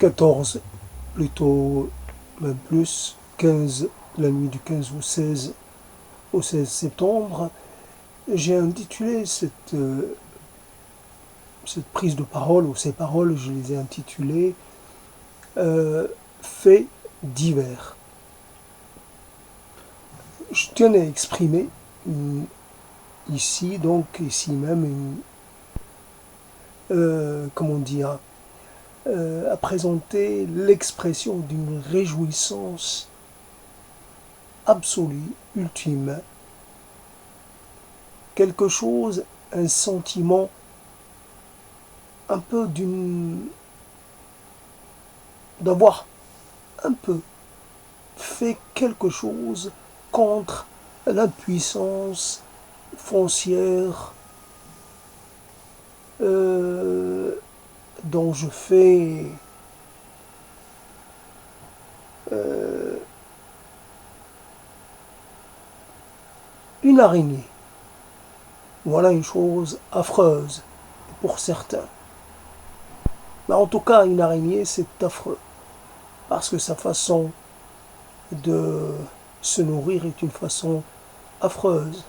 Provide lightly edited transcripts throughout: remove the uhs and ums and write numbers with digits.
14, plutôt même plus, 15, la nuit du 15 au 16 septembre, j'ai intitulé cette prise de parole, ou ces paroles, je les ai intitulées Faits divers. Je tenais à exprimer ici, donc ici même, comment dire, à présenter l'expression d'une réjouissance absolue, ultime, quelque chose, un sentiment, un peu d'avoir un peu fait quelque chose contre l'impuissance foncière dont je fais une araignée. Voilà une chose affreuse pour certains. Mais en tout cas, une araignée, c'est affreux. Parce que sa façon de se nourrir est une façon affreuse.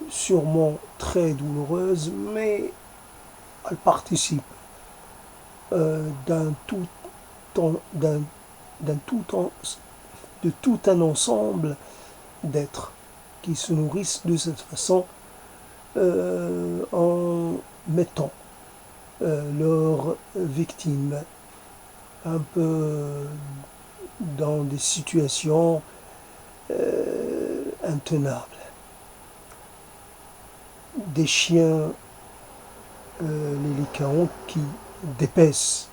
Sûrement très douloureuse, mais elle participe d'un tout, de tout un ensemble d'êtres qui se nourrissent de cette façon en mettant leurs victimes un peu dans des situations intenables. Des chiens, les lycaons, qui dépècent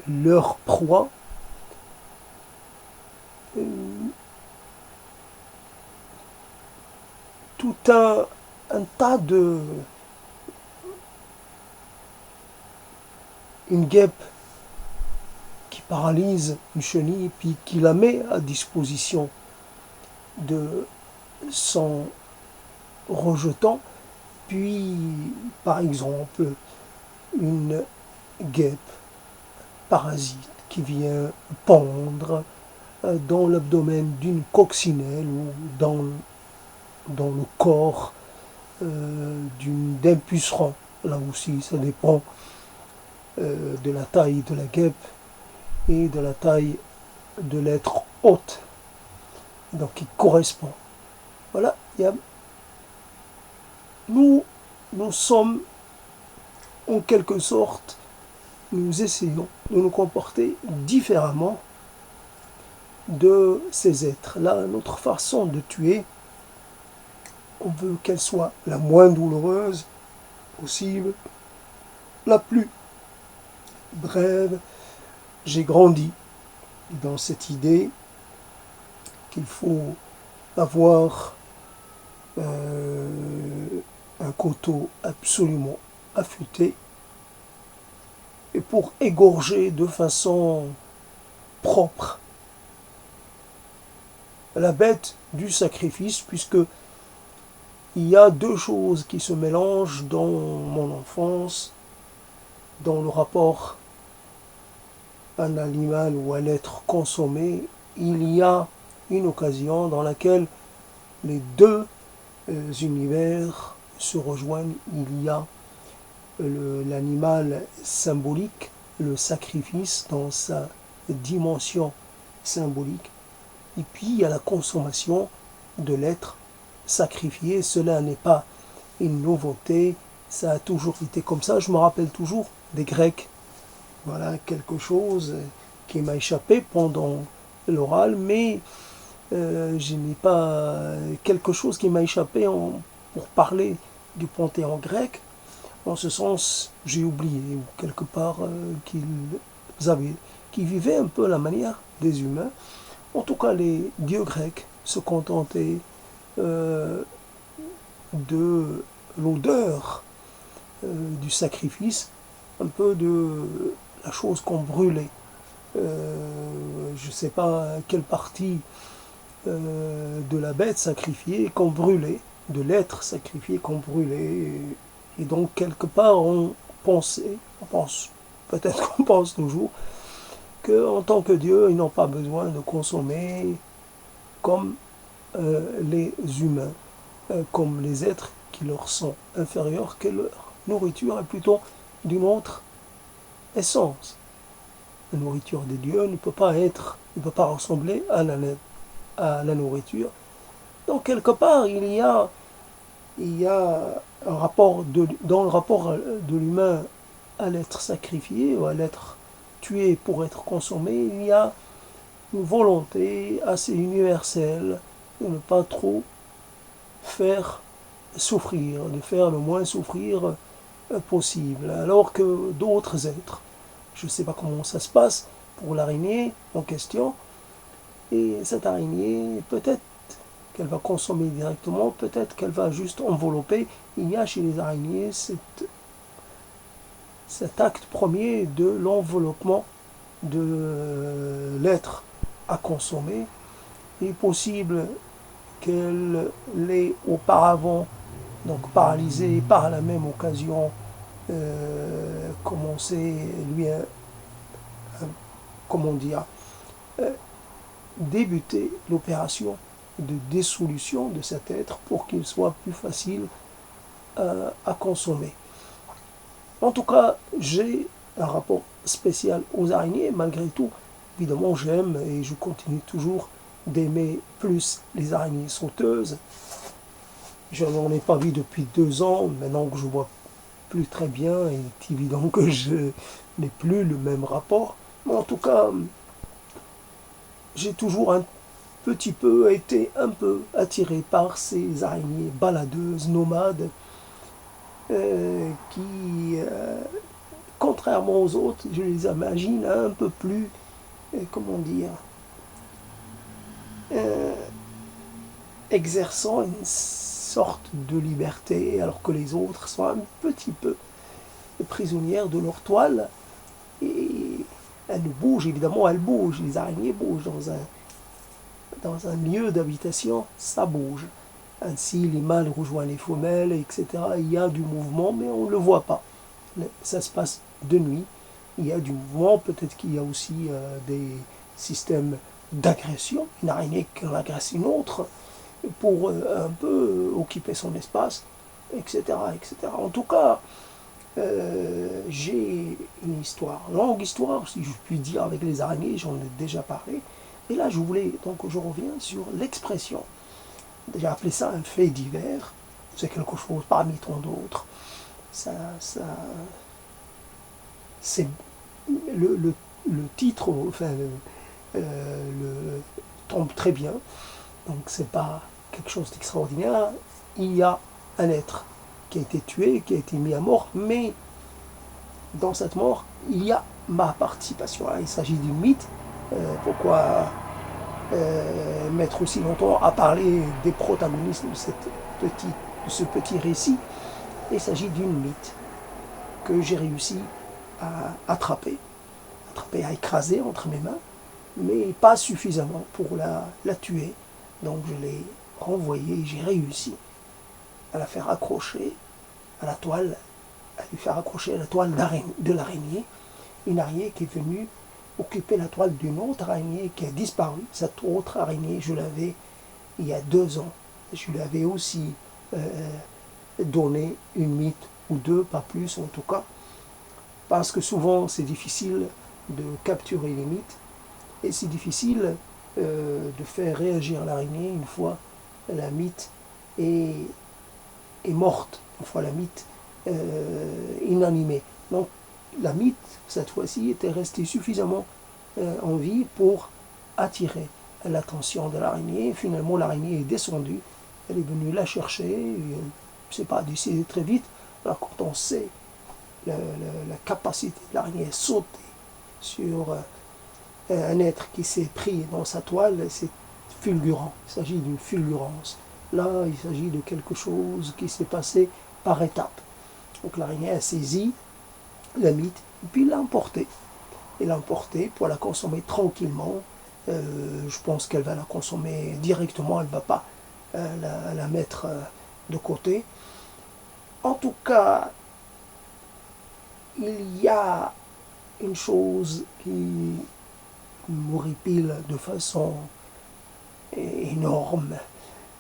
leur proie tout un tas de... Une guêpe qui paralyse une chenille puis qui la met à disposition de son rejetant, puis par exemple une guêpe parasite qui vient pondre dans l'abdomen d'une coccinelle ou dans le corps d'un puceron. Là aussi, ça dépend de la taille de la guêpe et de la taille de l'être hôte, donc qui correspond. Voilà, nous sommes en quelque sorte, nous essayons de nous comporter différemment de ces êtres-là. Notre façon de tuer, on veut qu'elle soit la moins douloureuse possible, la plus brève. J'ai grandi dans cette idée qu'il faut avoir un couteau absolument affûté et pour égorger de façon propre la bête du sacrifice, puisque il y a deux choses qui se mélangent dans mon enfance, dans le rapport à un animal ou à l'être consommé. Il y a une occasion dans laquelle les deux univers se rejoignent. Il y a l'animal symbolique, le sacrifice dans sa dimension symbolique, et puis il y a la consommation de l'être sacrifié. Cela n'est pas une nouveauté, ça a toujours été comme ça. Je me rappelle toujours des Grecs. Voilà quelque chose qui m'a échappé pendant l'oral, mais je n'ai pas quelque chose qui m'a échappé pour parler du panthéon grec. En ce sens, j'ai oublié, ou quelque part, qu'ils vivaient un peu à la manière des humains. En tout cas, les dieux grecs se contentaient de l'odeur du sacrifice, un peu de la chose qu'on brûlait. Je ne sais pas quelle partie de la bête sacrifiée qu'on brûlait, de l'être sacrifié qu'on brûlait. Et donc, quelque part, on penser, peut-être qu'on pense toujours, qu'en tant que Dieu, ils n'ont pas besoin de consommer comme les humains, comme les êtres qui leur sont inférieurs, que leur nourriture est plutôt d'une autre essence. La nourriture de Dieu ne peut pas ressembler à la nourriture. Donc quelque part, il y a dans le rapport de l'humain à l'être sacrifié ou à l'être tué pour être consommé, il y a une volonté assez universelle de ne pas trop faire souffrir, de faire le moins souffrir possible. Alors que d'autres êtres, je ne sais pas comment ça se passe pour l'araignée en question, et cette araignée, peut-être qu'elle va consommer directement, peut-être qu'elle va juste envelopper. Il y a chez les araignées cet acte premier de l'enveloppement de l'être à consommer. Il est possible qu'elle l'ait auparavant donc paralysé, par la même occasion commencé lui comment dire débuter l'opération de dissolution de cet être pour qu'il soit plus facile à consommer. En tout cas, j'ai un rapport spécial aux araignées. Malgré tout, évidemment, j'aime et je continue toujours d'aimer plus les araignées sauteuses. Je n'en ai pas vu depuis 2 ans. Maintenant que je vois plus très bien, il est évident que je n'ai plus le même rapport. Mais en tout cas, j'ai toujours un petit peu été un peu attiré par ces araignées baladeuses, nomades, qui, contrairement aux autres, je les imagine un peu plus, comment dire, exerçant une sorte de liberté, alors que les autres sont un petit peu prisonnières de leur toile. Et elles bougent, évidemment, elles bougent, les araignées bougent dans un lieu d'habitation, ça bouge. Ainsi, les mâles rejoignent les femelles, etc. Il y a du mouvement, mais on ne le voit pas. Ça se passe de nuit. Il y a du mouvement, peut-être qu'il y a aussi des systèmes d'agression. Une araignée qui agresse une autre pour un peu occuper son espace, etc., etc. En tout cas, j'ai une histoire, longue histoire, si je puis dire, avec les araignées, j'en ai déjà parlé. Et là, je reviens sur l'expression. J'ai appelé ça un fait divers. C'est quelque chose parmi tant d'autres. Ça, c'est le titre, enfin, tombe très bien. Donc, c'est pas quelque chose d'extraordinaire. Il y a un être qui a été tué, qui a été mis à mort, mais dans cette mort, il y a ma participation. Il s'agit d'une mythe. Pourquoi mettre aussi longtemps à parler des protagonistes de ce petit récit? Il s'agit d'une mythe que j'ai réussi à attraper, à écraser entre mes mains, mais pas suffisamment pour la tuer. Donc je l'ai renvoyée, j'ai réussi à la faire accrocher à la toile, à lui faire accrocher à la toile de l'araignée, une araignée qui est venue occuper la toile d'une autre araignée qui a disparu. Cette autre araignée, je l'avais il y a 2 ans. Je lui avais aussi donné une mythe ou deux, pas plus en tout cas, parce que souvent c'est difficile de capturer les mythes et c'est difficile de faire réagir l'araignée une fois la mythe est morte, une fois la mythe inanimée. Donc la mythe, cette fois-ci, était restée suffisamment en vie pour attirer l'attention de l'araignée. Finalement, l'araignée est descendue, elle est venue la chercher, je ne sais pas, décider très vite. Alors quand on sait la capacité de l'araignée à sauter sur un être qui s'est pris dans sa toile, c'est fulgurant. Il s'agit d'une fulgurance. Là, il s'agit de quelque chose qui s'est passé par étapes. Donc l'araignée a saisi la mythe et puis l'a emportée. Et l'a emportée pour la consommer tranquillement. Je pense qu'elle va la consommer directement, elle ne va pas la mettre de côté. En tout cas, il y a une chose qui m'horripile de façon énorme,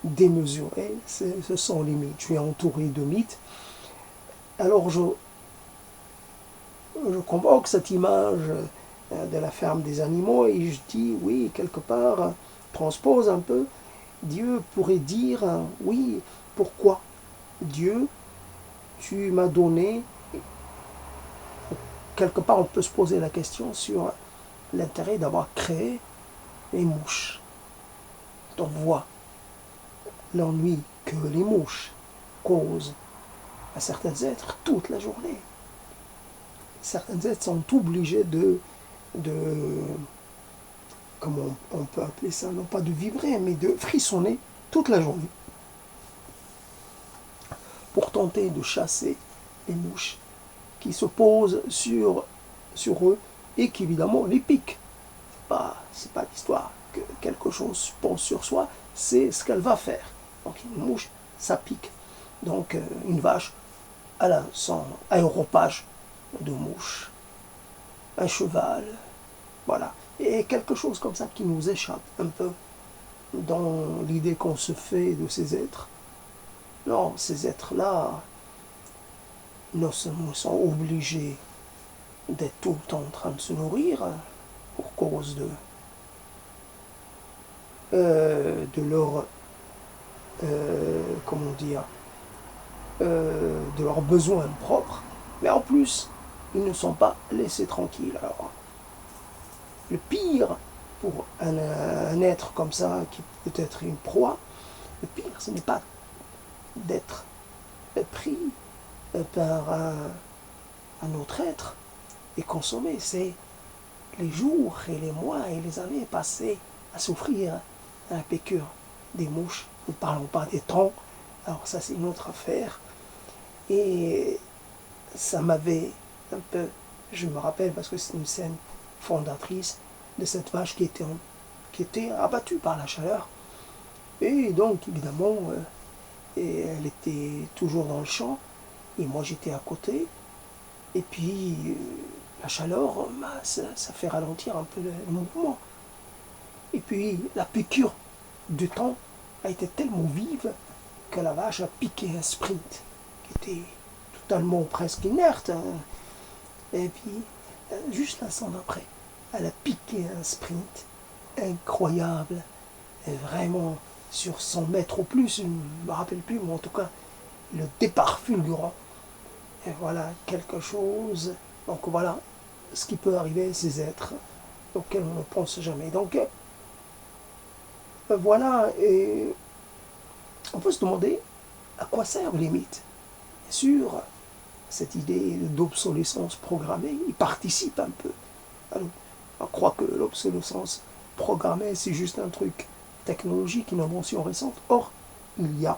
démesurée, ce sont les mythes. Je suis entouré de mythes. Alors je convoque cette image de la ferme des animaux et je dis, oui, quelque part, transpose un peu, Dieu pourrait dire, oui, pourquoi Dieu, tu m'as donné, quelque part on peut se poser la question sur l'intérêt d'avoir créé les mouches. Donc voit l'ennui que les mouches causent à certains êtres toute la journée. Certains êtres sont obligés de comment on peut appeler ça, non pas de vibrer, mais de frissonner toute la journée pour tenter de chasser les mouches qui se posent sur eux et qui évidemment les piquent. C'est pas l'histoire que quelque chose pose sur soi, c'est ce qu'elle va faire. Donc une mouche, ça pique. Donc une vache, elle a son aéropage de mouches. Un cheval, voilà. Et quelque chose comme ça qui nous échappe un peu dans l'idée qu'on se fait de ces êtres. Non, ces êtres-là nous sont obligés d'être tout le temps en train de se nourrir pour cause de leur comment dire de leurs besoins propres, mais en plus ils ne sont pas laissés tranquilles. Alors le pire pour un être comme ça qui peut être une proie, le pire ce n'est pas d'être pris par un autre être et consommé, c'est les jours et les mois et les années passées à souffrir à la piqûre des mouches. Nous ne parlons pas des temps, alors ça c'est une autre affaire. Et ça m'avait un peu, je me rappelle parce que c'est une scène fondatrice de cette vache qui était abattue par la chaleur. Et donc évidemment, elle était toujours dans le champ et moi j'étais à côté. Et puis la chaleur, ça fait ralentir un peu le mouvement. Et puis la piqûre du temps a été tellement vive que la vache a piqué un sprint qui était totalement presque inerte. Et puis, juste l'instant d'après, elle a piqué un sprint incroyable, et vraiment sur 100 mètres ou plus, je ne me rappelle plus, mais en tout cas, le départ fulgurant. Et voilà, quelque chose. Donc voilà ce qui peut arriver à ces êtres auxquels on ne pense jamais. Donc voilà, et on peut se demander à quoi servent les mythes. Bien sûr, cette idée d'obsolescence programmée, il participe un peu. Alors, on croit que l'obsolescence programmée, c'est juste un truc technologique, une invention récente. Or, il y a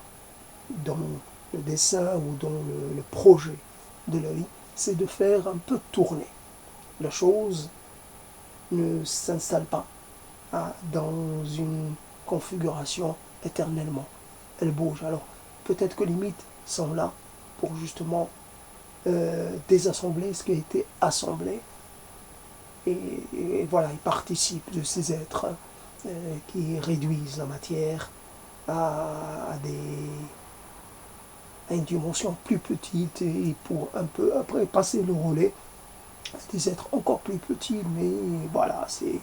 dans le dessin ou dans le projet de la vie, c'est de faire un peu tourner. La chose ne s'installe pas dans une configuration éternellement. Elle bouge. Alors, peut-être que les mythes sont là pour justement désassembler ce qui a été assemblé. Et voilà, ils participent de ces êtres qui réduisent la matière à une dimension plus petite et pour un peu après passer le relais à des êtres encore plus petits. Mais voilà, c'est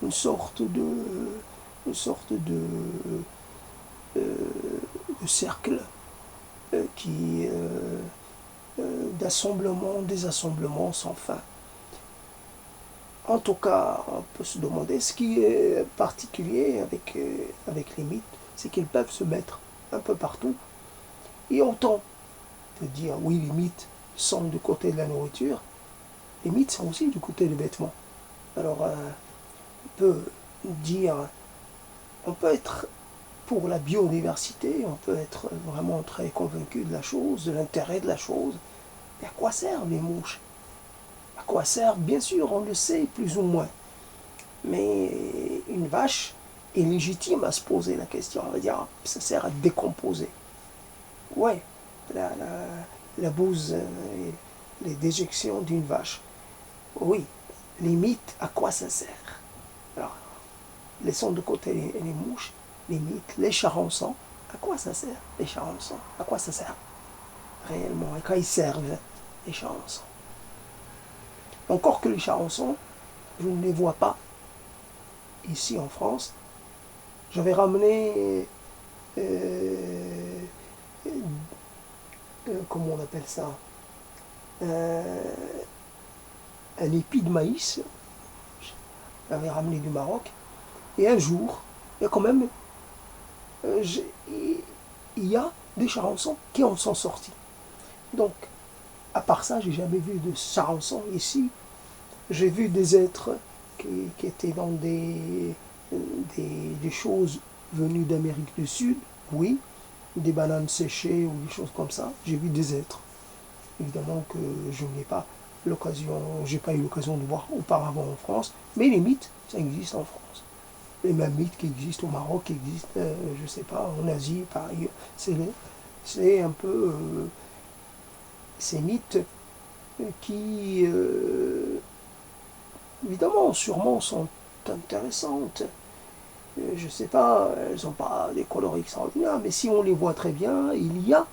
une sorte de cercle qui d'assemblement, désassemblement sans fin. En tout cas, on peut se demander ce qui est particulier avec les mythes, c'est qu'ils peuvent se mettre un peu partout. Et autant on peut dire, oui, les mythes sont du côté de la nourriture, les mythes sont aussi du côté des vêtements. Alors, on peut dire, on peut être pour la biodiversité, on peut être vraiment très convaincu de la chose, de l'intérêt de la chose. Mais à quoi servent les mouches? À quoi servent? Bien sûr, on le sait plus ou moins. Mais une vache est légitime à se poser la question. On va dire, ça sert à décomposer. Ouais, la bouse les déjections d'une vache. Oui, les mythes, à quoi ça sert? Alors, laissons de côté les mouches, les mythes, les charançons. À quoi ça sert, les charançons? À quoi ça sert réellement? Et quand ils servent, les charançons? Encore que les charançons, je ne les vois pas ici en France. J'avais ramené, comment on appelle ça, euh, un épi de maïs. J'avais ramené du Maroc. Et un jour, il y a quand même, il y a des charançons qui en sont sortis. Donc, à part ça, j'ai jamais vu de charançons ici. J'ai vu des êtres qui étaient dans des choses venues d'Amérique du Sud, oui, des bananes séchées ou des choses comme ça. J'ai vu des êtres. Évidemment que je n'ai pas j'ai pas eu l'occasion de voir auparavant en France, mais les mythes, ça existe en France. Les mêmes mythes qui existent au Maroc, qui existent, je ne sais pas, en Asie, pareil. C'est un peu ces mythes qui, évidemment, sûrement sont intéressantes. Je ne sais pas, elles n'ont pas des couleurs extraordinaires, mais si on les voit très bien, il y a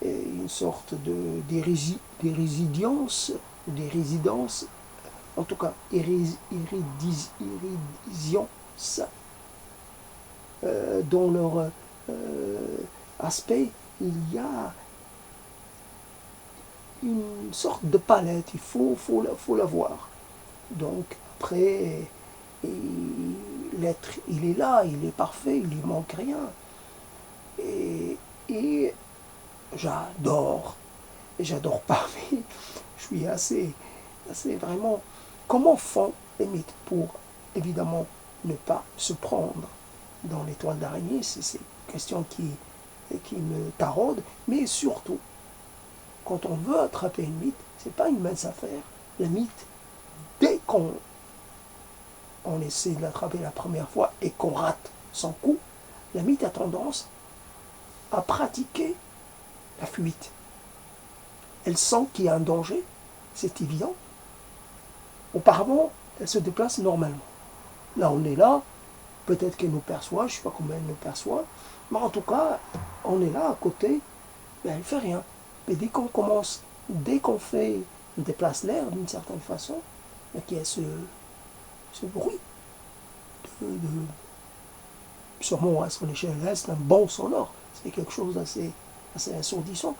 une sorte des résidences, en tout cas, dans leur aspect, il y a une sorte de palette, faut la voir. Donc, après, l'être, il est là, il est parfait, il lui manque rien. Et j'adore, et j'adore pas, mais je suis assez vraiment. Comment font les mythes pour, évidemment, ne pas se prendre dans les toiles d'araignée? C'est une question qui me taraude, mais surtout, quand on veut attraper une mythe, c'est pas une mince affaire. La mythe, dès qu'on essaie de l'attraper la première fois et qu'on rate son coup, la mythe a tendance à pratiquer la fuite. Elle sent qu'il y a un danger, c'est évident. Auparavant, elle se déplace normalement. Là, on est là, peut-être qu'elle nous perçoit, je ne sais pas comment elle nous perçoit, mais en tout cas, on est là à côté, mais elle ne fait rien. Mais dès qu'on déplace l'air d'une certaine façon, qu'il y a ce bruit, sûrement à son échelle reste un bon sonore, c'est quelque chose d'assez assourdissant.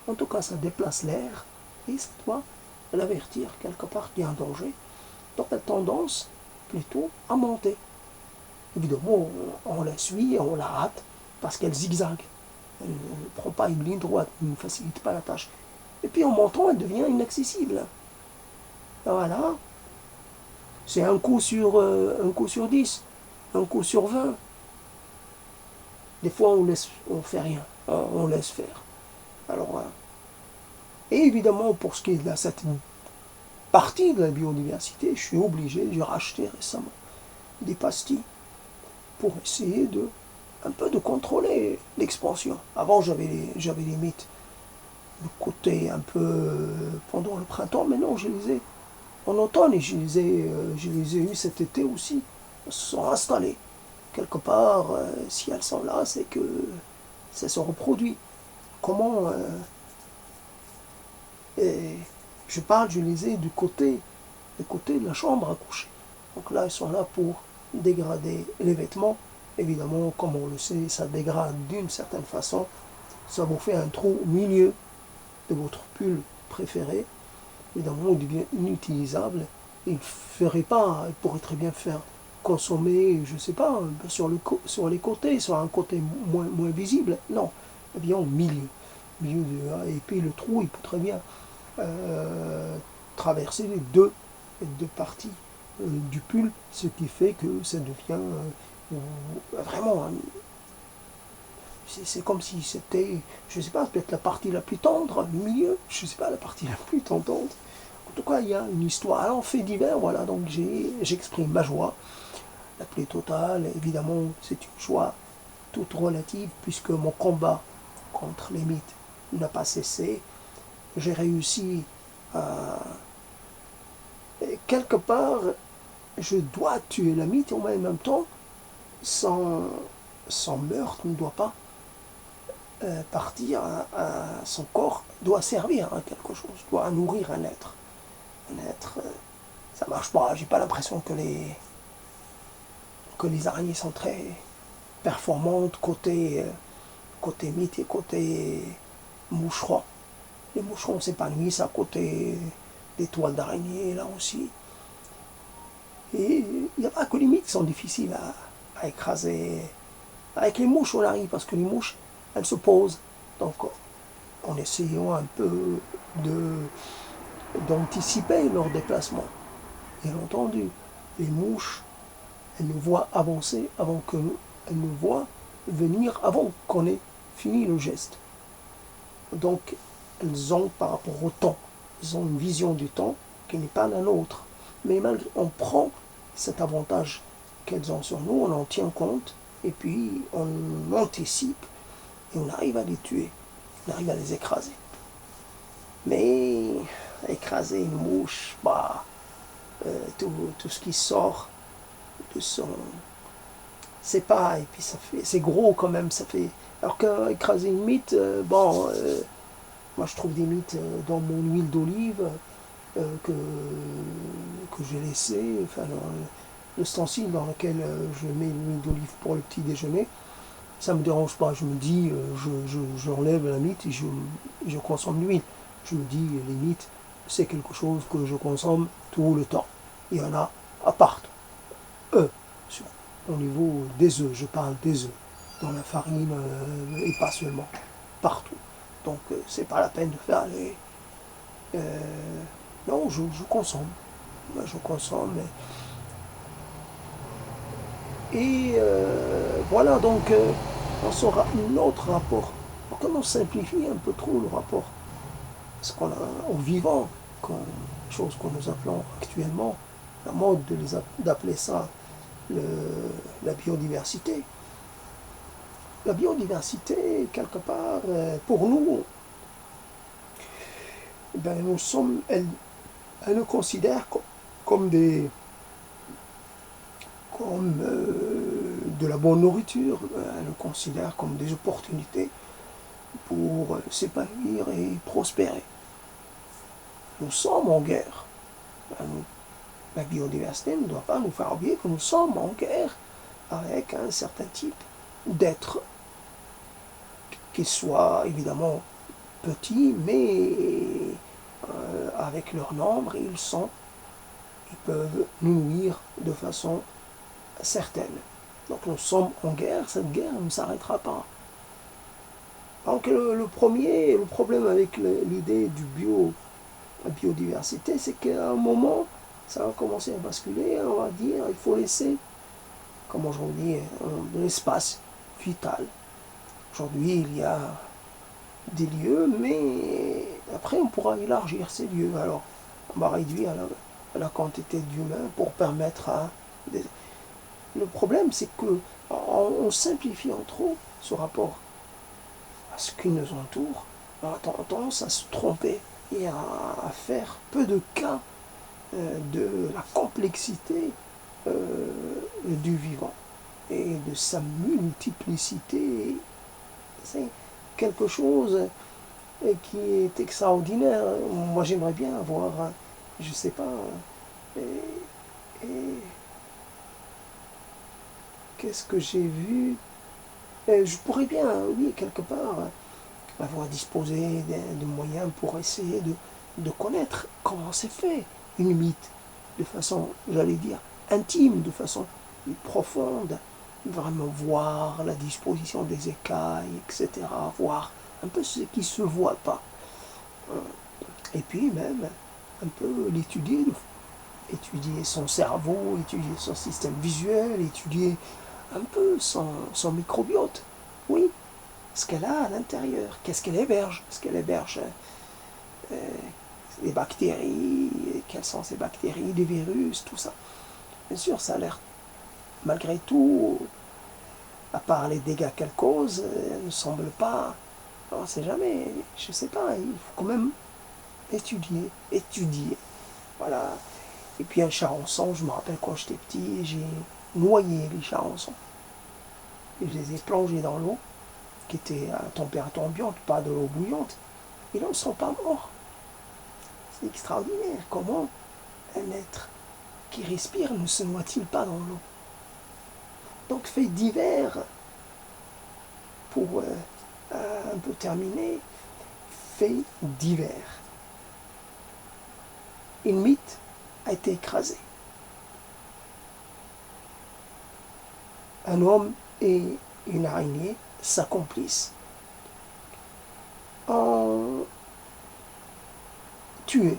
En tout cas, ça déplace l'air et ça doit l'avertir quelque part qu'il y a un danger. Donc elle a tendance plutôt à monter. Évidemment, on la suit, on la rate parce qu'elle zigzague. Elle ne prend pas une ligne droite, elle ne facilite pas la tâche. Et puis en montant, elle devient inaccessible. Voilà. C'est un coup sur 10, un coup sur 20. Des fois, on fait rien, on laisse faire. Alors, et évidemment, pour ce qui est de cette partie de la biodiversité, je suis obligé, j'ai racheté récemment des pastilles pour essayer un peu de contrôler l'expansion. Avant, j'avais les mythes de côté un peu pendant le printemps, mais non, je les ai en automne et je les ai eus cet été aussi. Elles se sont installées. Quelque part, si elles sont là, c'est que ça se reproduit. Comment je les ai du côté de la chambre à coucher. Donc là, ils sont là pour dégrader les vêtements. Évidemment, comme on le sait, ça dégrade d'une certaine façon. Ça vous fait un trou au milieu de votre pull préféré. Évidemment, il devient inutilisable. Il pourrait très bien faire consommer, je ne sais pas, sur les côtés, sur un côté moins visible. Non, eh bien au milieu. Et puis le trou, il peut très bien traverser les deux parties du pull, ce qui fait que ça devient vraiment c'est comme si c'était, je ne sais pas, peut-être la partie la plus tendre, le milieu, je ne sais pas, la partie la plus tendante. En tout cas, il y a une histoire. Alors, fait divers, voilà, donc j'exprime ma joie, la plus totale. Évidemment, c'est une joie toute relative, puisque mon combat contre les mythes n'a pas cessé. J'ai réussi Et quelque part, je dois tuer la mythe, mais en même temps, son meurtre ne doit pas partir son corps doit servir à quelque chose, doit nourrir un être. Un être, ça marche pas. J'ai pas l'impression que les araignées sont très performantes côté mythe et côté moucheron. Les moucherons s'épanouissent à côté des toiles d'araignée, là aussi. Et il n'y a pas que les mythes qui sont difficiles à écraser. Avec les mouches, on arrive, parce que les mouches, elles se posent. Donc, en essayant un peu d'anticiper leur déplacement. Bien entendu, les mouches, elles nous voient avancer avant que nous, elles nous voient venir avant qu'on ait fini le geste. Donc, elles ont par rapport au temps, elles ont une vision du temps qui n'est pas la nôtre. Mais malgré, on prend cet avantage qu'elles ont sur nous, on en tient compte, et puis on anticipe, et on arrive à les tuer, on arrive à les écraser. Mais écraser une mouche, tout ce qui sort de son... C'est pas, et puis ça fait, c'est gros quand même, ça fait... Alors qu'écraser une mythe, moi je trouve des mythes dans mon huile d'olive que j'ai laissé, enfin l'ustensile dans lequel je mets l'huile d'olive pour le petit déjeuner, ça me dérange pas. Je me dis, j'enlève la mythe et je consomme l'huile. Je me dis, les mythes, c'est quelque chose que je consomme tout le temps. Il y en a à part. Au niveau des œufs, je parle des œufs, dans la farine et pas seulement, partout. Donc c'est pas la peine de faire les... non, je consomme. Je consomme. Et voilà, donc on saura un autre rapport. Comment simplifier un peu trop le rapport ce qu'on a au vivant, chose que nous appelons actuellement, la mode d'appeler ça la biodiversité. La biodiversité, quelque part, pour nous, nous sommes, elle nous considère comme de la bonne nourriture, elle nous considère comme des opportunités pour s'épanouir et prospérer. Nous sommes en guerre. La biodiversité ne doit pas nous faire oublier que nous sommes en guerre avec un certain type d'êtres, qu'ils soient évidemment petits, mais avec leur nombre, ils peuvent nous nuire de façon certaine. Donc nous sommes en guerre, cette guerre ne s'arrêtera pas. Donc le problème avec l'idée la biodiversité, c'est qu'à un moment, ça va commencer à basculer, on va dire, il faut laisser, comme aujourd'hui, l'espace vital. Aujourd'hui, il y a des lieux, mais après, on pourra élargir ces lieux. Alors, on va réduire la quantité d'humains pour permettre à... Le problème, c'est que on simplifie en trop ce rapport à ce qui nous entoure. On a tendance à se tromper et à faire peu de cas de la complexité du vivant et de sa multiplicité. C'est quelque chose qui est extraordinaire. Moi, j'aimerais bien avoir, je sais pas, et qu'est-ce que j'ai vu? Je pourrais bien, oui, quelque part, avoir disposé de moyens pour essayer de connaître comment c'est fait une mythe de façon, j'allais dire, intime, de façon profonde, vraiment voir la disposition des écailles, etc., voir un peu ce qui ne se voit pas. Et puis même un peu l'étudier, étudier son cerveau, étudier son système visuel, étudier un peu son microbiote. Oui, ce qu'elle a à l'intérieur, qu'est-ce qu'elle héberge, est-ce qu'elle héberge des bactéries, quelles sont ces bactéries, des virus, tout ça. Bien sûr, ça a l'air, malgré tout, à part les dégâts qu'elle cause, elle ne semble pas, on ne sait jamais, je ne sais pas, il faut quand même étudier. Voilà. Et puis un charançon, je me rappelle quand j'étais petit, j'ai noyé les charançons. Et je les ai plongés dans l'eau, qui était à température ambiante, pas de l'eau bouillante. Et là, ils ne sont pas morts. C'est extraordinaire. Comment un être qui respire ne se noie-t-il pas dans l'eau? Donc, fait divers, pour un peu terminer, fait divers. Une mythe a été écrasée. Un homme et une araignée s'accomplissent en tuer,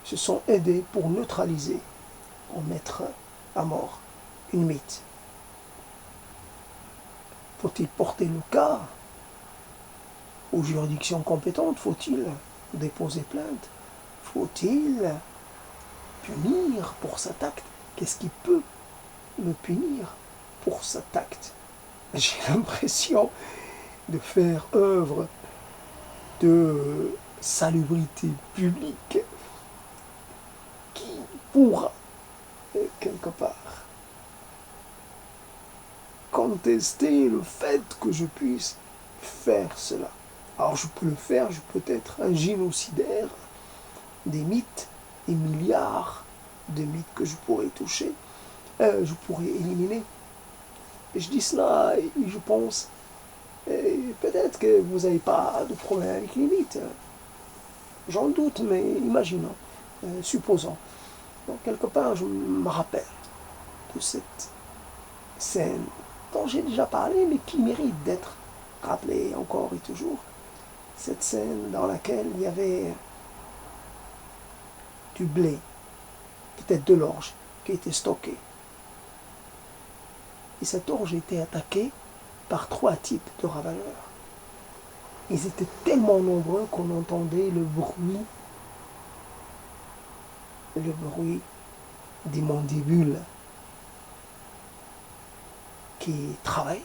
se sont aidés pour neutraliser, pour mettre à mort une mythe. Faut-il porter le cas aux juridictions compétentes? Faut-il déposer plainte? Faut-il punir pour cet acte? Qu'est-ce qui peut le punir pour cet acte? J'ai l'impression de faire œuvre de salubrité publique qui pourra, quelque part, contester le fait que je puisse faire cela. Alors je peux le faire, je peux être un génocidaire des mythes, des milliards de mythes que je pourrais toucher, je pourrais éliminer. Et je dis cela et je pense, peut-être que vous n'avez pas de problème avec les mythes. J'en doute, mais imaginons, supposons. Donc quelque part, je me rappelle de cette scène dont j'ai déjà parlé, mais qui mérite d'être rappelée encore et toujours. Cette scène dans laquelle il y avait du blé, peut-être de l'orge, qui était stocké. Et cette orge était attaquée par 3 types de ravageurs. Ils étaient tellement nombreux qu'on entendait le bruit des mandibules qui travaillent.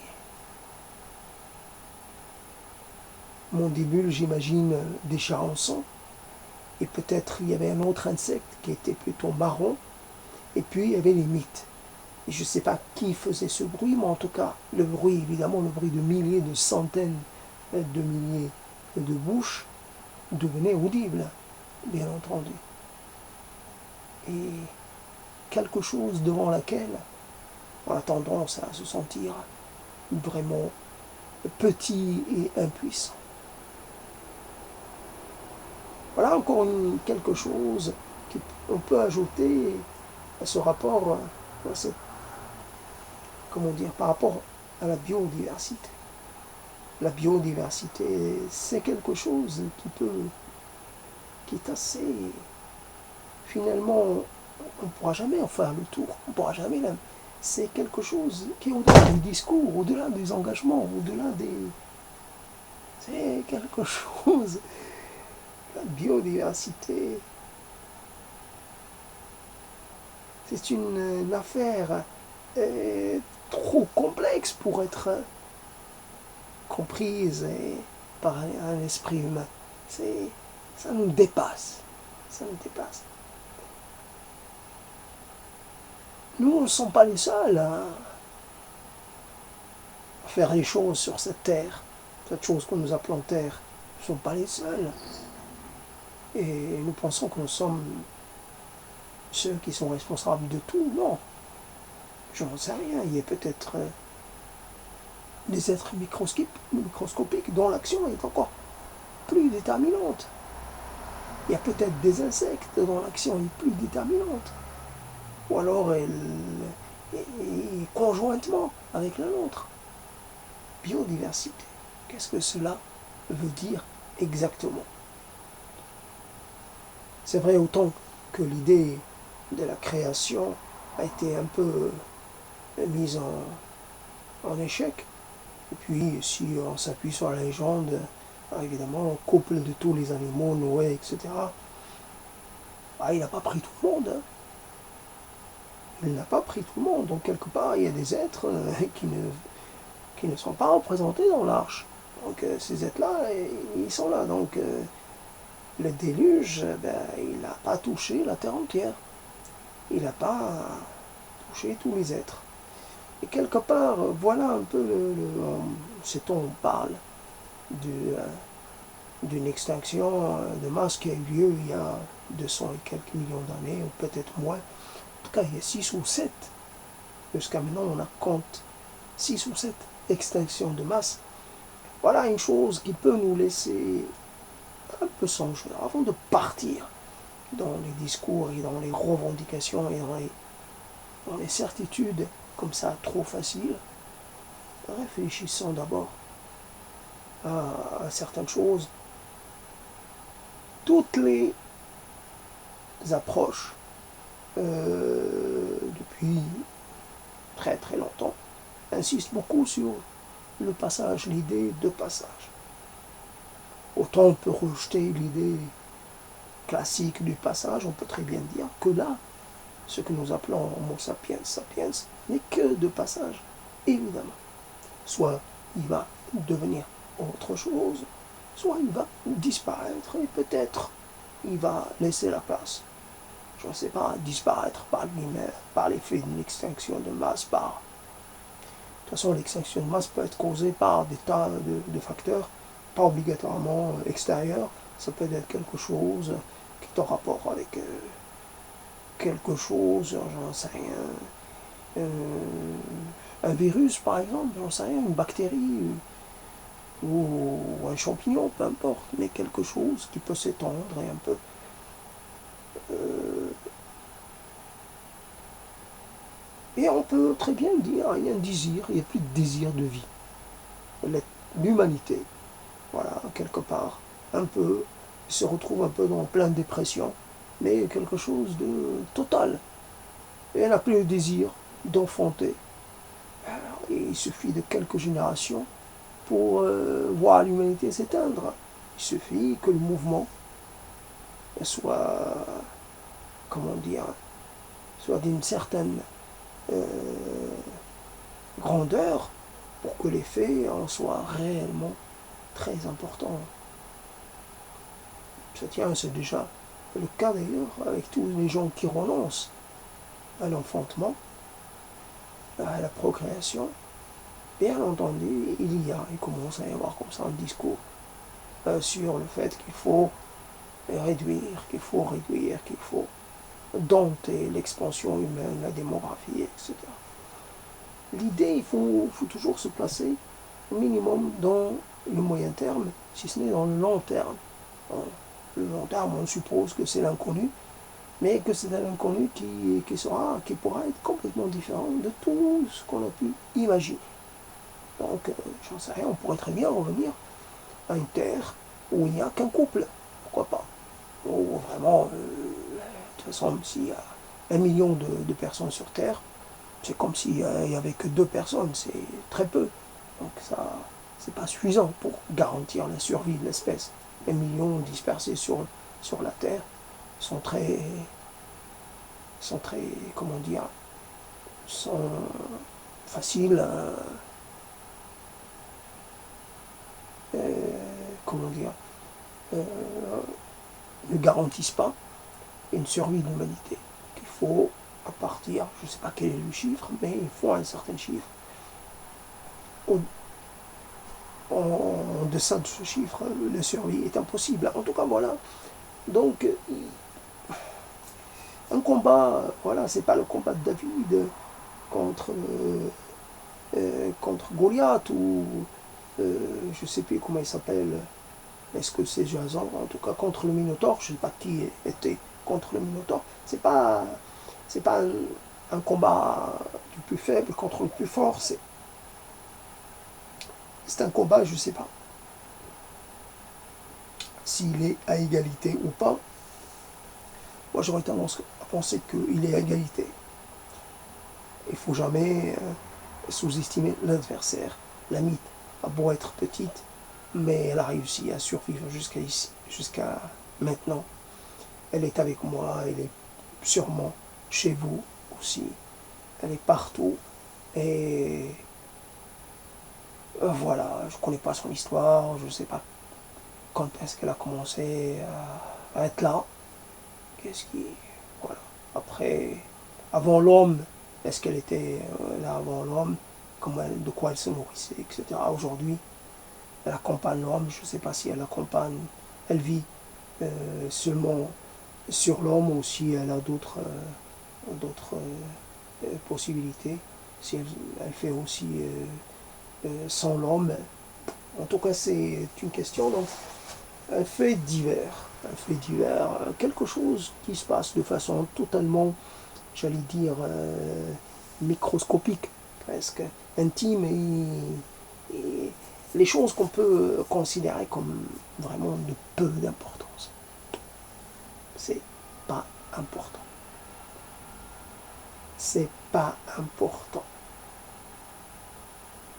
Mandibules, j'imagine, des charançons. Et peut-être il y avait un autre insecte qui était plutôt marron. Et puis il y avait les mythes. Et je ne sais pas qui faisait ce bruit, mais en tout cas, le bruit, évidemment, le bruit de milliers, de centaines de milliers de bouches devenait audible, bien entendu. Et quelque chose devant laquelle on a tendance à se sentir vraiment petit et impuissant. Voilà encore quelque chose qu'on peut ajouter à ce rapport, à cette, comment dire, par rapport à la biodiversité. La biodiversité, c'est quelque chose qui est assez, finalement, on ne pourra jamais en faire le tour, on ne pourra jamais là. C'est quelque chose qui est au-delà du discours, au-delà des engagements, au-delà des... C'est quelque chose, la biodiversité, c'est une affaire trop complexe pour être comprise par un esprit humain. Ça nous dépasse. Ça nous dépasse. Nous ne sommes pas les seuls à faire les choses sur cette terre, cette chose que nous appelons terre. Nous ne sommes pas les seuls. Et nous pensons que nous sommes ceux qui sont responsables de tout. Non, je n'en sais rien. Il y a peut-être des êtres microscopiques dont l'action est encore plus déterminante. Il y a peut-être des insectes dont l'action est plus déterminante. Ou alors elle est conjointement avec la nôtre. Biodiversité. Qu'est-ce que cela veut dire exactement? C'est vrai, autant que l'idée de la création a été un peu mise en échec. Et puis, si on s'appuie sur la légende, évidemment, couple de tous les animaux, Noé, etc., il n'a pas pris tout le monde. Il n'a pas pris tout le monde. Donc, quelque part, il y a des êtres qui ne sont pas représentés dans l'arche. Donc, ces êtres-là, ils sont là. Donc, Le déluge, il n'a pas touché la terre entière. Il n'a pas touché tous les êtres. Et quelque part, voilà un peu on parle d'une extinction de masse qui a eu lieu il y a 200 et quelques millions d'années, ou peut-être moins. En tout cas, il y a 6 ou 7. Jusqu'à maintenant, on a compte 6 ou 7 extinctions de masse. Voilà une chose qui peut nous laisser un peu songer avant de partir dans les discours et dans les revendications et dans les certitudes comme ça trop faciles. Réfléchissons d'abord à certaines choses. Toutes les approches depuis très très longtemps insistent beaucoup sur le passage, l'idée de passage. Autant on peut rejeter l'idée classique du passage, on peut très bien dire que là, ce que nous appelons Homo sapiens sapiens n'est que de passage, évidemment. Soit il va devenir autre chose, soit il va disparaître et peut-être il va laisser la place, je ne sais pas, disparaître par lui-même, par l'effet d'une extinction de masse, par... De toute façon, l'extinction de masse peut être causée par des tas de facteurs, pas obligatoirement extérieurs, ça peut être quelque chose qui est en rapport avec quelque chose, j'en sais rien, un virus par exemple, j'en sais rien, une bactérie ou un champignon, peu importe, mais quelque chose qui peut s'étendre et un peu et on peut très bien dire, il y a un désir, il n'y a plus de désir de vie. L'humanité, voilà, quelque part, un peu, se retrouve un peu dans plein de dépression, mais quelque chose de total. Et elle n'a plus le désir d'enfanter. Et il suffit de quelques générations pour voir l'humanité s'éteindre. Il suffit que le mouvement soit, comment dire, soit d'une certaine grandeur pour que l'effet en soit réellement très important. Ça tient, c'est déjà le cas d'ailleurs avec tous les gens qui renoncent à l'enfantement, à la procréation. Bien entendu, il commence à y avoir comme ça un discours sur le fait qu'il faut réduire, qu'il faut dompter l'expansion humaine, la démographie, etc. L'idée, il faut toujours se placer au minimum dans le moyen terme, si ce n'est dans le long terme. Dans le long terme, on suppose que c'est l'inconnu, mais que c'est un inconnu qui pourra être complètement différent de tout ce qu'on a pu imaginer. Donc, j'en sais rien, on pourrait très bien revenir à une terre où il n'y a qu'un couple, pourquoi pas. Ou vraiment, de toute façon, s'il y a 1 million de personnes sur Terre, c'est comme s'il n'y avait que 2 personnes, c'est très peu. Donc ça, c'est pas suffisant pour garantir la survie de l'espèce. 1 million dispersés sur la Terre sont très, comment dire, sont faciles comment dire, ne garantissent pas une survie de l'humanité. Il faut, à partir, je ne sais pas quel est le chiffre, mais il faut un certain chiffre. En deçà de ce chiffre, la survie est impossible. En tout cas, voilà. Donc, un combat, voilà, c'est pas le combat de David contre, contre Goliath ou je sais plus comment il s'appelle. Est-ce que c'est Jason? En tout cas, contre le Minotaure, je ne sais pas qui était contre le Minotaure. C'est pas un combat du plus faible contre le plus fort. C'est un combat, je ne sais pas s'il est à égalité ou pas. Moi, j'aurais tendance à penser qu'il est à égalité. Il ne faut jamais sous-estimer l'adversaire. La mythe a beau être petite, mais elle a réussi à survivre jusqu'à maintenant. Elle est avec moi, elle est sûrement chez vous aussi. Elle est partout. Et voilà, je ne connais pas son histoire, je ne sais pas quand est-ce qu'elle a commencé à être là? Qu'est-ce qui... Voilà. Après, avant l'homme, est-ce qu'elle était là avant l'homme? De quoi elle se nourrissait, etc. Aujourd'hui, elle accompagne l'homme. Je ne sais pas si elle accompagne, elle vit seulement sur l'homme ou si elle a d'autres possibilités. Si elle fait aussi sans l'homme. En tout cas, c'est une question. Donc, un fait divers. Un fait divers, quelque chose qui se passe de façon totalement, j'allais dire, microscopique, presque intime et les choses qu'on peut considérer comme vraiment de peu d'importance. C'est pas important. C'est pas important.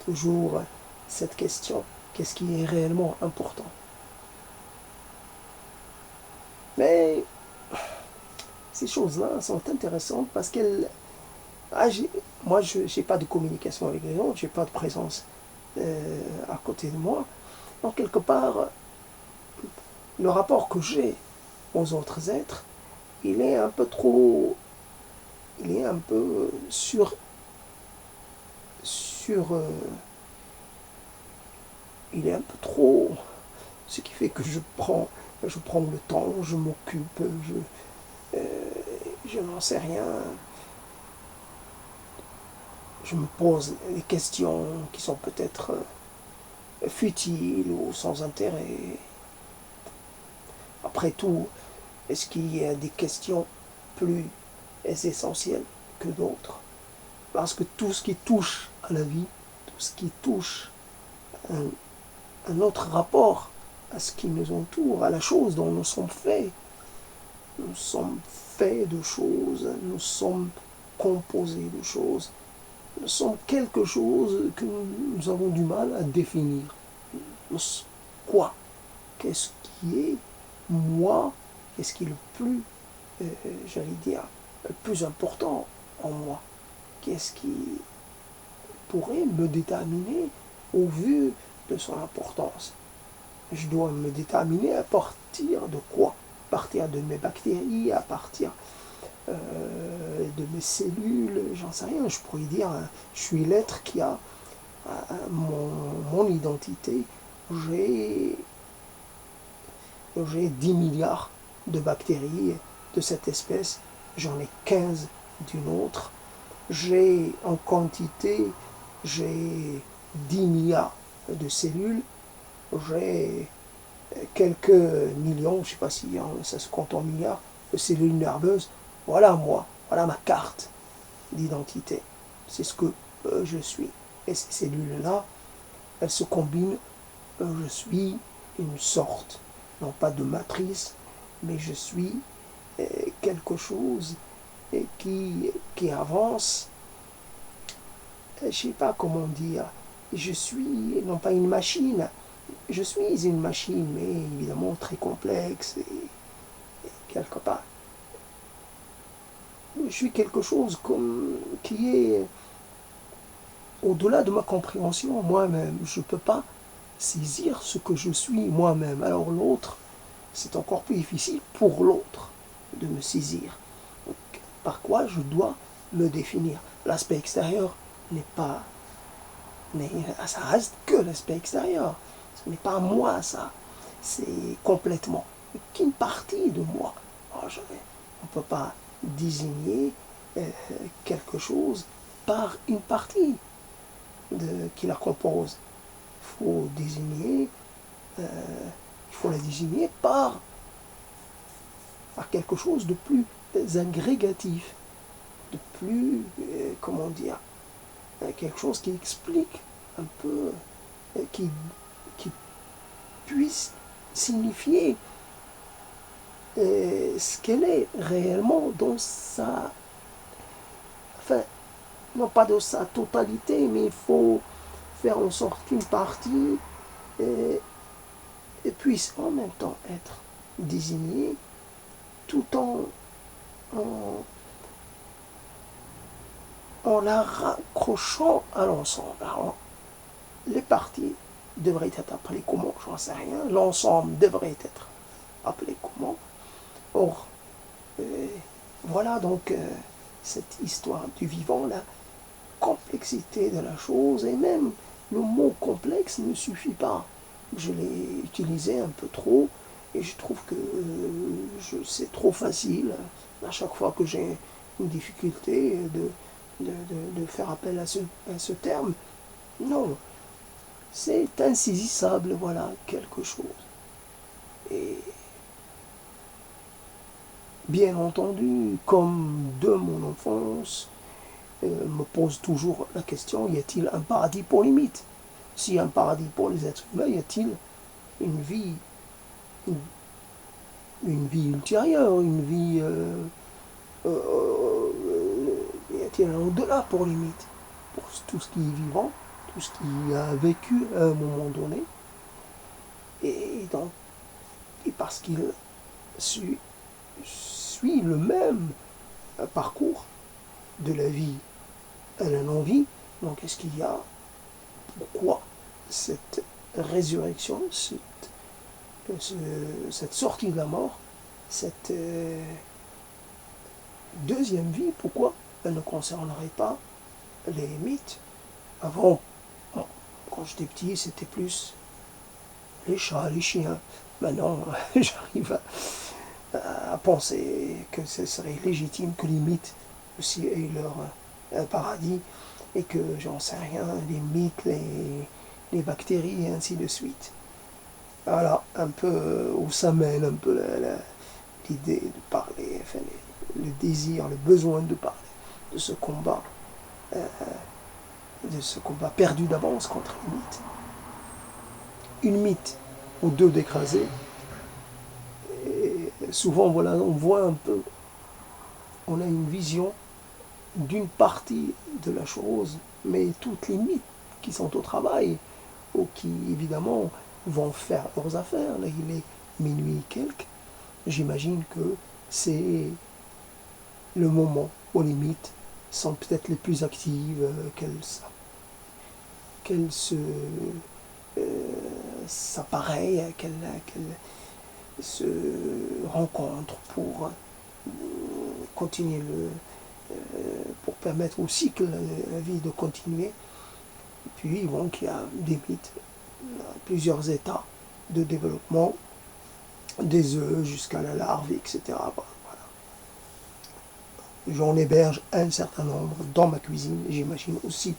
Toujours cette question, qu'est-ce qui est réellement important? Mais ces choses-là sont intéressantes parce qu'elles... moi, je n'ai pas de communication avec les autres, je n'ai pas de présence à côté de moi. Donc, quelque part, le rapport que j'ai aux autres êtres, il est un peu trop... Il est un peu il est un peu trop... Ce qui fait que je prends le temps, je m'occupe, je n'en sais rien. Je me pose des questions qui sont peut-être futiles ou sans intérêt. Après tout, est-ce qu'il y a des questions plus essentielles que d'autres? Parce que tout ce qui touche à la vie, tout ce qui touche à notre rapport à ce qui nous entoure, à la chose dont nous sommes faits, nous sommes faits de choses, nous sommes composés de choses, nous sommes quelque chose que nous avons du mal à définir. Quoi? Qu'est-ce qui est moi? Qu'est-ce qui est le plus, j'allais dire, le plus important en moi? Qu'est-ce qui pourrait me déterminer au vu de son importance? Je dois me déterminer à partir de quoi? À partir de mes bactéries, à partir de mes cellules, j'en sais rien. Je pourrais dire, je suis l'être qui a mon identité. J'ai 10 milliards de bactéries de cette espèce, j'en ai 15 d'une autre. J'ai en quantité, j'ai 10 milliards de cellules, j'ai quelques millions, je ne sais pas si ça se compte en milliards, de cellules nerveuses. Voilà moi, voilà ma carte d'identité. C'est ce que je suis. Et ces cellules-là, elles se combinent. Je suis une sorte, non pas de matrice, mais je suis quelque chose qui avance. Je ne sais pas comment dire. Je suis non pas une machine, je suis une machine, mais évidemment très complexe et quelque part. Je suis quelque chose qui est au-delà de ma compréhension moi-même. Je ne peux pas saisir ce que je suis moi-même. Alors l'autre, c'est encore plus difficile pour l'autre de me saisir. Donc, par quoi je dois me définir? L'aspect extérieur n'est pas... ça reste que l'aspect extérieur. Ce n'est pas moi, ça. C'est complètement qu'une partie de moi. Alors, on ne peut pas désigner quelque chose par une partie qui la compose. Il faut la désigner par quelque chose de plus agrégatif, de plus, comment dire, quelque chose qui explique un peu, qui puisse signifier ce qu'elle est réellement dans sa... Enfin, non pas dans sa totalité, mais il faut faire en sorte qu'une partie puisse en même temps être désignée tout en la raccrochant à l'ensemble. Alors, les parties devrait être appelé comment? J'en sais rien. L'ensemble devrait être appelé comment? Or, voilà donc cette histoire du vivant, la complexité de la chose, et même le mot complexe ne suffit pas. Je l'ai utilisé un peu trop, et je trouve que c'est trop facile à chaque fois que j'ai une difficulté de faire appel à ce terme. Non, c'est insaisissable, voilà, quelque chose. Et bien entendu, comme de mon enfance, me pose toujours la question, y a-t-il un paradis pour les mythes? S'il y a un paradis pour les êtres humains, y a-t-il une vie, une, une vie ultérieure, une vie... y a-t-il un au-delà pour les mythes? Pour tout ce qui est vivant, tout ce qui a vécu à un moment donné. Et donc, et parce qu'il suit le même parcours de la vie à la non-vie, donc est-ce qu'il y a, pourquoi cette résurrection, cette sortie de la mort, cette deuxième vie, pourquoi elle ne concernerait pas les mythes? Avant, bon, quand j'étais petit, c'était plus les chats, les chiens. Maintenant, j'arrive à penser que ce serait légitime que les mythes aussi aient leur paradis, et que, j'en sais rien, les mythes, les bactéries et ainsi de suite. Voilà, un peu où ça mène un peu l'idée de parler, enfin, le désir, le besoin de parler de ce combat, perdu d'avance contre les mythes. Une mythe ou deux d'écrasés. Et souvent, voilà, on voit un peu, on a une vision d'une partie de la chose, mais toutes les mythes qui sont au travail, ou qui, évidemment, vont faire leurs affaires, là, il est minuit et quelques, j'imagine que c'est le moment où les mythes sont peut-être les plus actives, qu'elles s'appareillent, qu'elles se rencontrent pour continuer pour permettre au cycle de la vie de continuer. Et puis, bon, il y a des mythes, plusieurs états de développement, des œufs jusqu'à la larve, etc. Voilà. J'en héberge un certain nombre dans ma cuisine, j'imagine aussi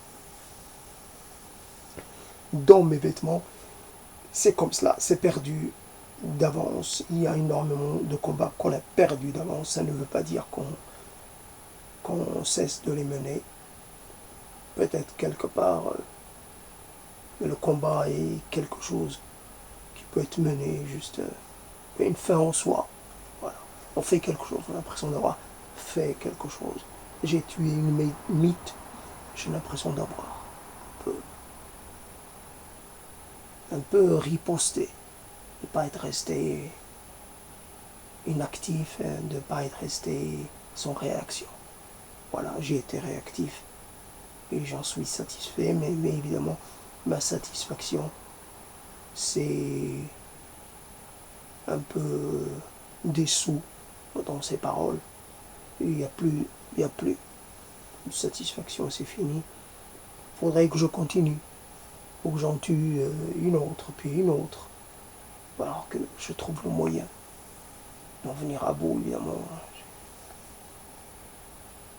dans mes vêtements. C'est comme cela, c'est perdu d'avance. Il y a énormément de combats qu'on a perdus d'avance. Ça ne veut pas dire qu'on cesse de les mener. Peut-être quelque part, le combat est quelque chose qui peut être mené juste une fin en soi. Voilà. On fait quelque chose, on a l'impression d'avoir fait quelque chose. J'ai tué une mythe, j'ai l'impression d'avoir un peu riposté, de ne pas être resté inactif, de ne pas être resté sans réaction. Voilà, j'ai été réactif et j'en suis satisfait, mais évidemment, ma satisfaction, c'est un peu dessous dans ces paroles. Il n'y a plus de satisfaction, c'est fini. Il faudrait que je continue, ou que j'en tue une autre, puis une autre, alors que je trouve le moyen d'en venir à bout, évidemment.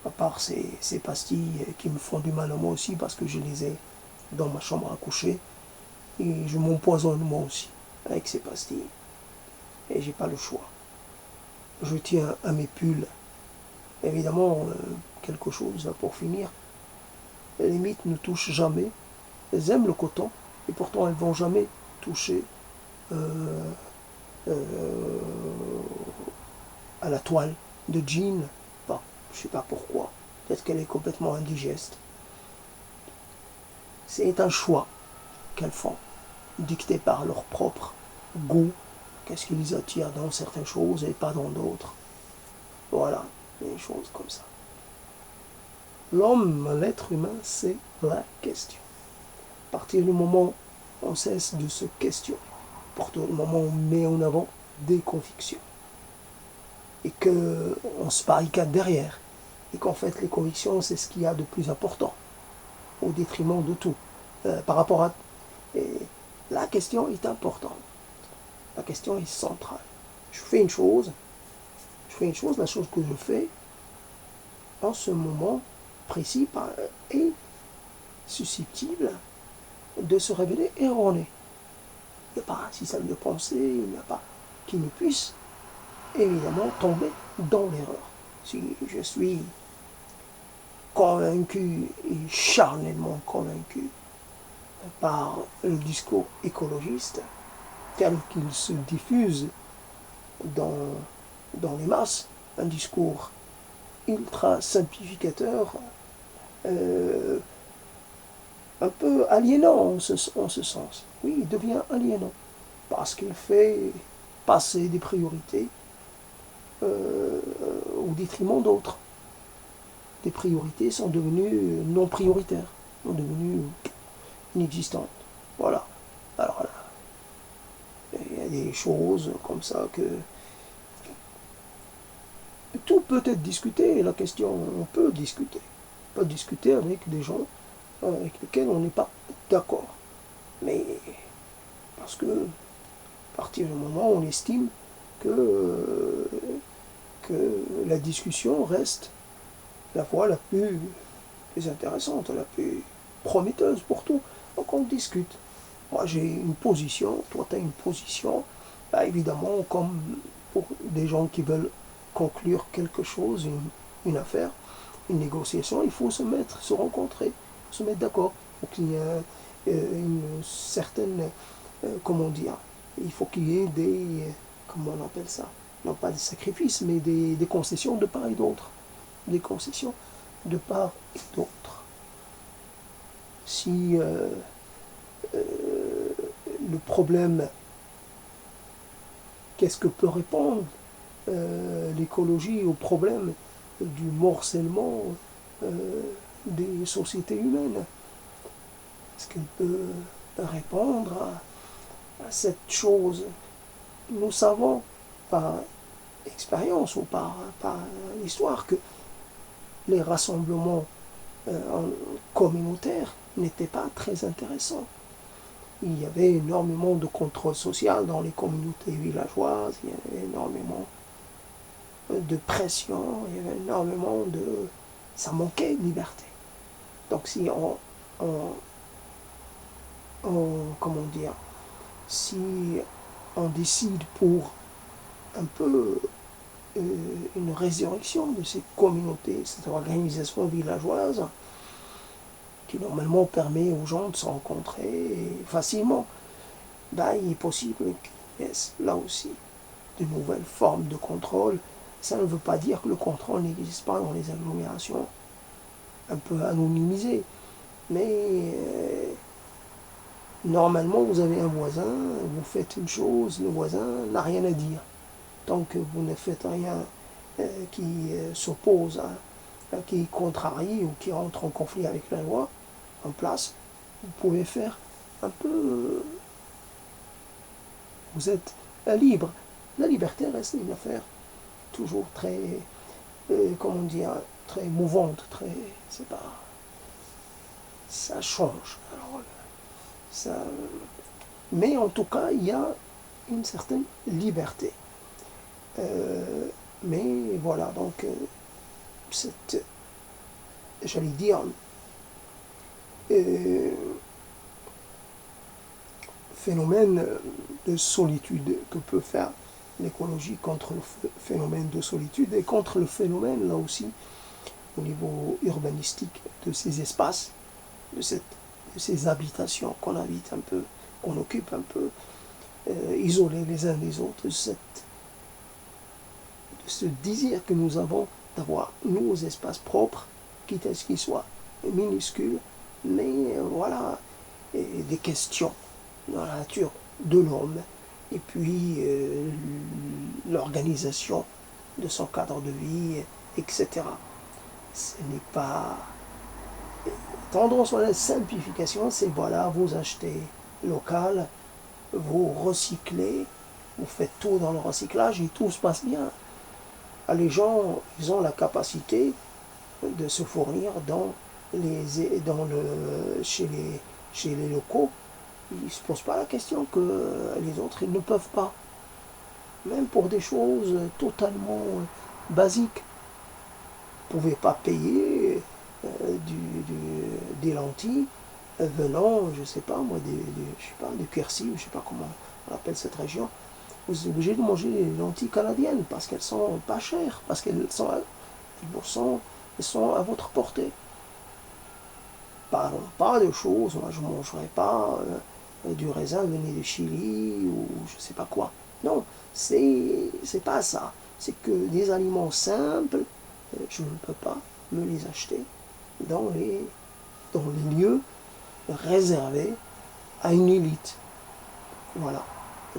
À part ces pastilles qui me font du mal à moi aussi, parce que je les ai dans ma chambre à coucher, et je m'empoisonne moi aussi avec ces pastilles. Et j'ai pas le choix. Je tiens à mes pulls. Évidemment, quelque chose pour finir. Les mythes ne touchent jamais. Elles aiment le coton, et pourtant elles ne vont jamais toucher à la toile de jean. Bah, je ne sais pas pourquoi. Peut-être qu'elle est complètement indigeste. C'est un choix qu'elles font, dicté par leur propre goût. Qu'est-ce qui les attire dans certaines choses et pas dans d'autres. Voilà, des choses comme ça. L'homme, l'être humain, c'est la question. À partir du moment on cesse de se questionner. Pour tout le moment, on met en avant des convictions. Et qu'on se barricade derrière. Et qu'en fait, les convictions, c'est ce qu'il y a de plus important, au détriment de tout. Par rapport à... Et la question est importante. La question est centrale. Je fais une chose, la chose que je fais, en ce moment précis, est susceptible de se révéler erroné. Il n'y a pas un système de pensée, il n'y a pas qui ne puisse évidemment tomber dans l'erreur. Si je suis convaincu et charnellement convaincu par le discours écologiste tel qu'il se diffuse dans les masses, un discours ultra simplificateur, un peu aliénant en ce sens. Oui, il devient aliénant parce qu'il fait passer des priorités au détriment d'autres. Des priorités sont devenues non prioritaires, sont devenues inexistantes. Voilà. Alors là, il y a des choses comme ça que tout peut être discuté. La question, on peut discuter. On peut discuter avec des gens avec lesquels on n'est pas d'accord. Mais parce que à partir du moment où on estime que la discussion reste la voie la plus intéressante, la plus prometteuse pour tout. Donc on discute. Moi j'ai une position, toi tu as une position. Bah, évidemment, comme pour des gens qui veulent conclure quelque chose, une affaire, une négociation, il faut se rencontrer, se mettre d'accord. Il faut qu'il y ait une certaine, comment dire, il faut qu'il y ait des, comment on appelle ça, non pas des sacrifices, mais des concessions de part et d'autre. Des concessions de part et d'autre. Si le problème, qu'est-ce que peut répondre l'écologie au problème du morcellement des sociétés humaines? Est-ce qu'elle peut répondre à cette chose? Nous savons par expérience ou par l'histoire que les rassemblements communautaires n'étaient pas très intéressants. Il y avait énormément de contrôle social dans les communautés villageoises, il y avait énormément de pression, il y avait énormément de... ça manquait de liberté. Donc si comment dire, si on décide pour un peu une résurrection de ces communautés, cette organisation villageoise, qui normalement permet aux gens de se rencontrer facilement, ben, il est possible qu'il y ait là aussi de nouvelles formes de contrôle. Ça ne veut pas dire que le contrôle n'existe pas dans les agglomérations un peu anonymisées, mais normalement vous avez un voisin, vous faites une chose, le voisin n'a rien à dire. Tant que vous ne faites rien qui s'oppose, qui contrarie ou qui entre en conflit avec la loi en place, vous pouvez faire un peu... vous êtes libre. La liberté reste une affaire toujours très, comment dire, très mouvante, très... c'est pas... ça change. Alors, ça, mais en tout cas, il y a une certaine liberté. Mais voilà, donc cette, j'allais dire, phénomène de solitude que peut faire l'écologie contre le phénomène de solitude et contre le phénomène, là aussi, au niveau urbanistique de ces espaces, de ces habitations qu'on habite un peu, qu'on occupe un peu, isolés les uns des autres, de ce désir que nous avons d'avoir nos espaces propres, quitte à ce qu'ils soient minuscules, mais voilà, des questions dans la nature de l'homme, et puis l'organisation de son cadre de vie, etc. Ce n'est pas... tendance à la simplification, c'est voilà, vous achetez local, vous recyclez, vous faites tout dans le recyclage et tout se passe bien. Les gens, ils ont la capacité de se fournir chez les locaux. Ils ne se posent pas la question que les autres ils ne peuvent pas. Même pour des choses totalement basiques. Vous ne pouvez pas payer des lentilles venant, je ne sais pas moi, de Quercy, je ne sais pas comment on appelle cette région. Vous êtes obligé de manger les lentilles canadiennes parce qu'elles sont pas chères, parce qu'elles sont à votre portée. Parlons pas de choses, moi je ne mangerai pas du raisin venu de Chili ou je ne sais pas quoi. Non, c'est pas ça. C'est que des aliments simples, je ne peux pas me les acheter dans les lieux réservés à une élite. Voilà.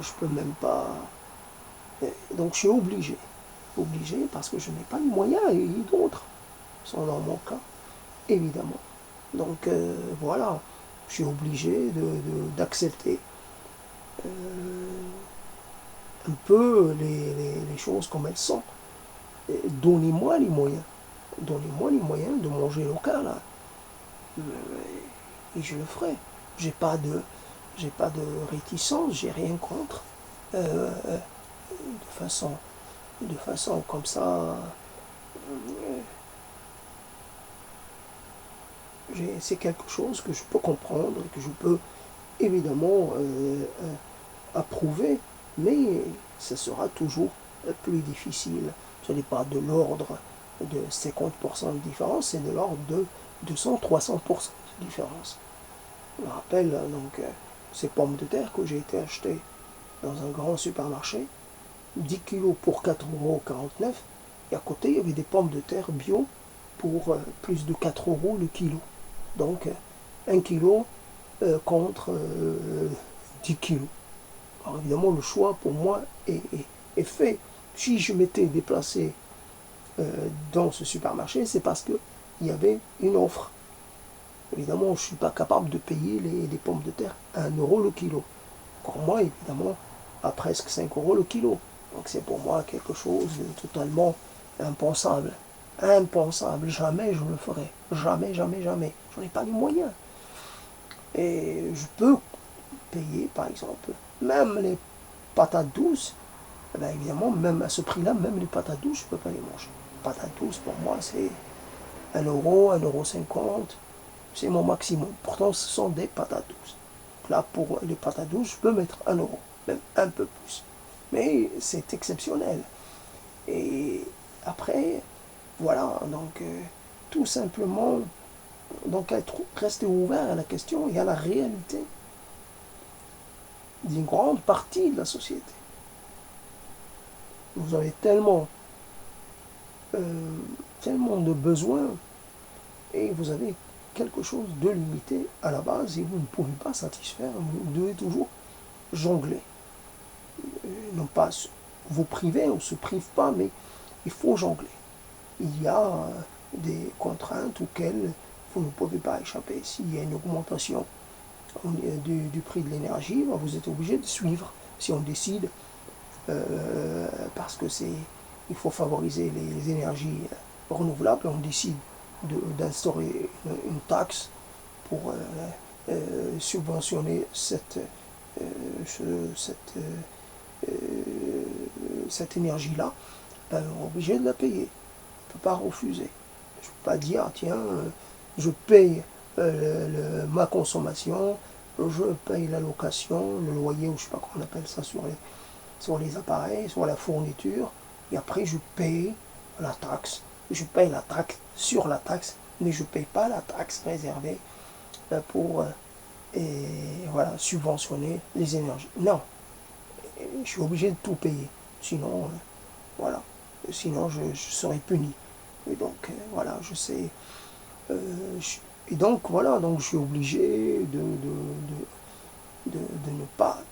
Je peux même pas. Donc je suis obligé. Obligé parce que je n'ai pas les moyens et d'autres sont dans mon cas, évidemment. Donc voilà, je suis obligé d'accepter un peu les choses comme elles sont. Donnez-moi les moyens. Donnez-moi les moyens de manger local. Hein. Et je le ferai. J'ai pas de réticence, j'ai rien contre. De façon comme ça, c'est quelque chose que je peux comprendre, que je peux évidemment approuver, mais ce sera toujours plus difficile. Ce n'est pas de l'ordre de 50% de différence, c'est de l'ordre de 200-300% de différence. Je me rappelle donc ces pommes de terre que j'ai été acheter dans un grand supermarché, 10 kilos pour 4,49 €, et à côté il y avait des pommes de terre bio pour plus de 4 € le kilo. Donc 1 kilo contre 10 kilos. Alors évidemment le choix pour moi est fait. Si je m'étais déplacé dans ce supermarché, c'est parce qu'il y avait une offre. Évidemment, je ne suis pas capable de payer les pommes de terre à 1 € le kilo. Encore moins, évidemment, à presque 5 € le kilo. Donc c'est pour moi quelque chose de totalement impensable. Impensable. Jamais je le ferai. Jamais, jamais, jamais. Je n'en ai pas les moyens. Et je peux payer, par exemple, même les patates douces. Eh bien, évidemment, même à ce prix-là, même les patates douces, je ne peux pas les manger. Les patates douces, pour moi, c'est 1 €, 1,50 €. C'est mon maximum. Pourtant, ce sont des patates douces. Là, pour les patates douces, je peux mettre 1 €, même un peu plus. Mais c'est exceptionnel. Et après, voilà, donc tout simplement, donc rester ouvert à la question et à la réalité d'une grande partie de la société. Vous avez tellement de besoins et vous avez quelque chose de limité à la base et vous ne pouvez pas satisfaire, vous devez toujours jongler. Non pas vous priver, on ne se prive pas, mais il faut jongler. Il y a des contraintes auxquelles vous ne pouvez pas échapper. S'il y a une augmentation du prix de l'énergie, vous êtes obligé de suivre. Si on décide, parce que il faut favoriser les énergies renouvelables, on décide d'instaurer une taxe pour subventionner cette énergie-là, ben, on est obligé de la payer. On ne peut pas refuser. Je ne peux pas dire, tiens, je paye ma consommation, je paye la location, le loyer, ou je ne sais pas comment on appelle ça, sur les appareils, sur la fourniture, et après je paye la taxe. Je paye la taxe sur la taxe, mais je ne paye pas la taxe réservée pour voilà, subventionner les énergies. Non, je suis obligé de tout payer. Sinon, voilà. Sinon, je serais puni. Et donc, voilà, je sais. Et donc, voilà, donc je suis obligé de ne pas.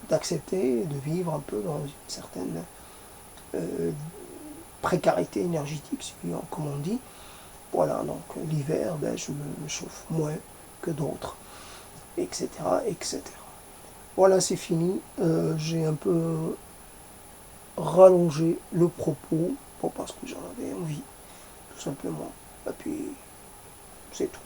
D'accepter de vivre un peu dans une certaine précarité énergétique, comme on dit. Voilà, donc l'hiver, ben, je me chauffe moins que d'autres. etc., etc. Voilà, c'est fini. J'ai un peu rallongé le propos, bon, parce que j'en avais envie, tout simplement. Et puis, c'est tout.